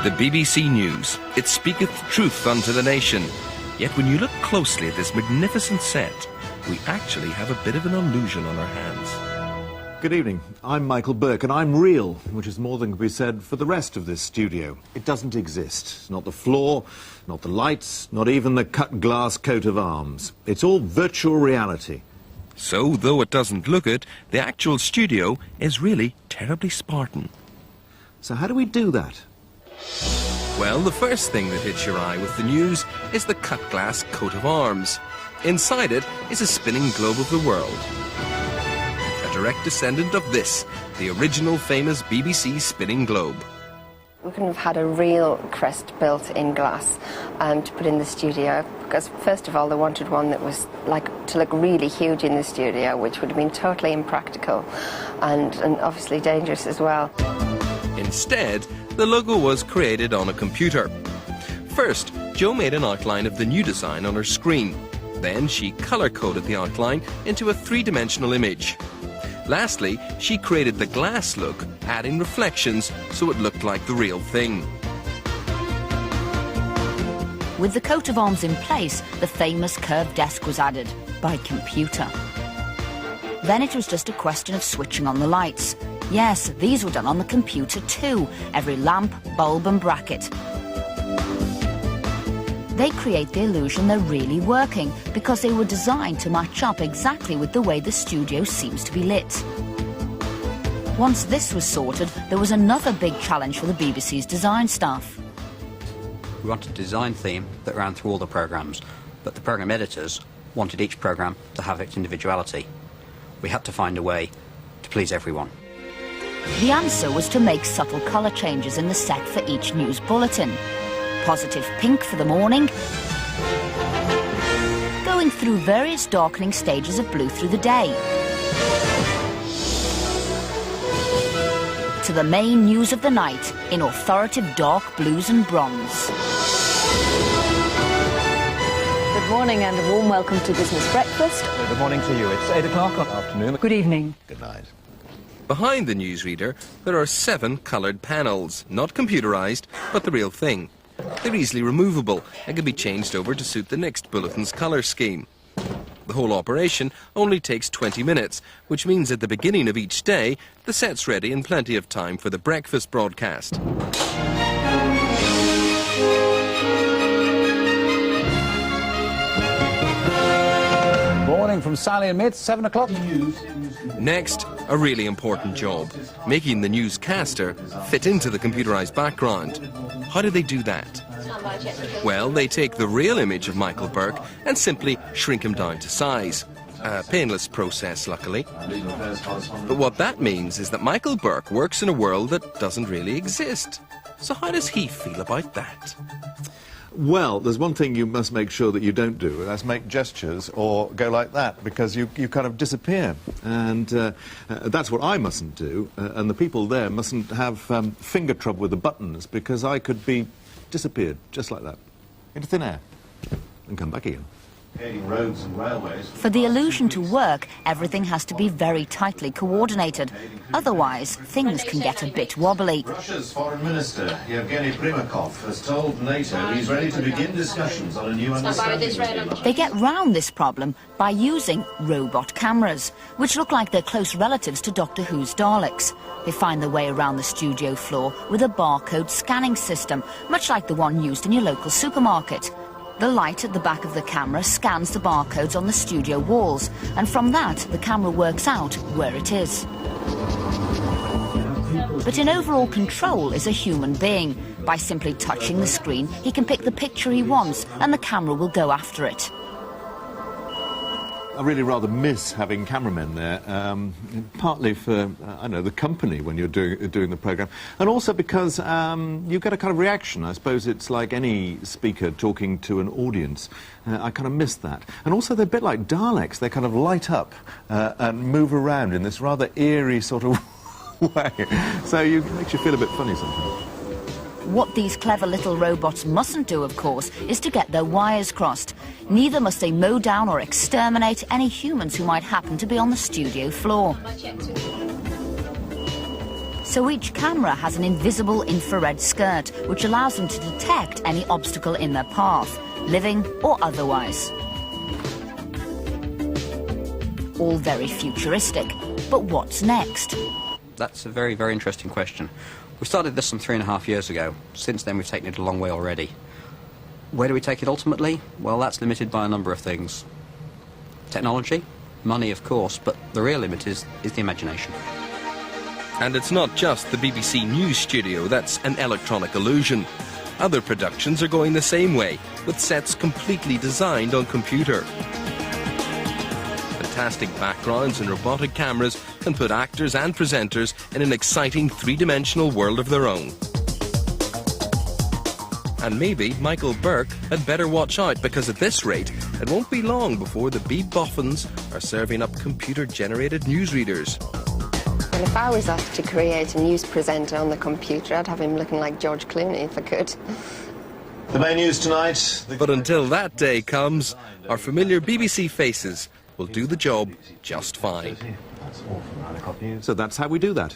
The BBC News, it speaketh truth unto the nation. Yet when you look closely at this magnificent set, we actually have a bit of an illusion on our hands. Good evening, I'm Michael Burke, and I'm real, which is more than can be said for the rest of this studio. It doesn't exist. Not the floor, not the lights, not even the cut glass coat of arms. It's all virtual reality. So, though it doesn't look it, the actual studio is really terribly Spartan. So how do we do that? Well, the first thing that hits your eye with the news is the cut glass coat of arms. Inside it is a spinning globe of the world. A direct descendant of this, the original famous BBC spinning globe. We couldn't have had a real crest built in glass to put in the studio, because first of all they wanted one that was to look really huge in the studio, which would have been totally impractical and obviously dangerous as well. Instead, the logo was created on a computer. First, Jo made an outline of the new design on her screen. Then she colour-coded the outline into a three-dimensional image. Lastly, she created the glass look, adding reflections so it looked like the real thing. With the coat of arms in place, the famous curved desk was added by computer. Then it was just a question of switching on the lights. Yes, these were done on the computer too, every lamp, bulb and bracket. They create the illusion they're really working because they were designed to match up exactly with the way the studio seems to be lit. Once this was sorted, there was another big challenge for the BBC's design staff. We wanted a design theme that ran through all the programmes, but the programme editors wanted each programme to have its individuality. We had to find a way to please everyone. The answer was to make subtle colour changes in the set for each news bulletin. Positive pink for the morning, going through various darkening stages of blue through the day, to the main news of the night in authoritative dark blues and bronze. Good morning and a warm welcome to Business Breakfast. Good morning to you. It's 8 o'clock on afternoon. Good evening. Good night. Behind the newsreader, there are 7 coloured panels, not computerised, but the real thing. They're easily removable and can be changed over to suit the next bulletin's colour scheme. The whole operation only takes 20 minutes, which means at the beginning of each day, the set's ready in plenty of time for the breakfast broadcast. Morning from Sally and Mitz, 7 o'clock. Next, a really important job, making the newscaster fit into the computerised background. How do they do that? Well, they take the real image of Michael Burke and simply shrink him down to size. A painless process, luckily. But what that means is that Michael Burke works in a world that doesn't really exist. So how does he feel about that? Well, there's one thing you must make sure that you don't do, and that's make gestures or go like that, because you kind of disappear. And that's what I mustn't do, and the people there mustn't have finger trouble with the buttons, because I could be disappeared, just like that, into thin air, and come back again. Roads and railways. For the illusion to work, everything has to be very tightly coordinated. Otherwise, things can get a bit wobbly. Russia's Foreign Minister, Yevgeny Primakov, has told NATO he's ready to begin discussions on a new understanding. They get round this problem by using robot cameras, which look like they're close relatives to Doctor Who's Daleks. They find their way around the studio floor with a barcode scanning system, much like the one used in your local supermarket. The light at the back of the camera scans the barcodes on the studio walls, and from that, the camera works out where it is. But in overall control is a human being. By simply touching the screen, he can pick the picture he wants, and the camera will go after it. I really rather miss having cameramen there, partly for, I know, the company when you're doing the programme, and also because you get a kind of reaction. I suppose it's like any speaker talking to an audience. I kind of miss that. And also they're a bit like Daleks. They kind of light up and move around in this rather eerie sort of way. So it makes you feel a bit funny sometimes. What these clever little robots mustn't do, of course, is to get their wires crossed. Neither must they mow down or exterminate any humans who might happen to be on the studio floor. So each camera has an invisible infrared skirt, which allows them to detect any obstacle in their path, living or otherwise. All very futuristic. But what's next? That's a very, very interesting question. We started this some 3.5 years ago. Since then, we've taken it a long way already. Where do we take it ultimately? Well, that's limited by a number of things. Technology, money, of course, but the real limit is the imagination. And it's not just the BBC News studio that's an electronic illusion. Other productions are going the same way, with sets completely designed on computer. Fantastic backgrounds and robotic cameras can put actors and presenters in an exciting three-dimensional world of their own. And maybe Michael Burke had better watch out, because at this rate, it won't be long before the B-boffins are serving up computer-generated newsreaders. And if I was asked to create a news presenter on the computer, I'd have him looking like George Clooney if I could. The main news tonight. But until that day comes, our familiar BBC faces will do the job just fine. So that's how we do that.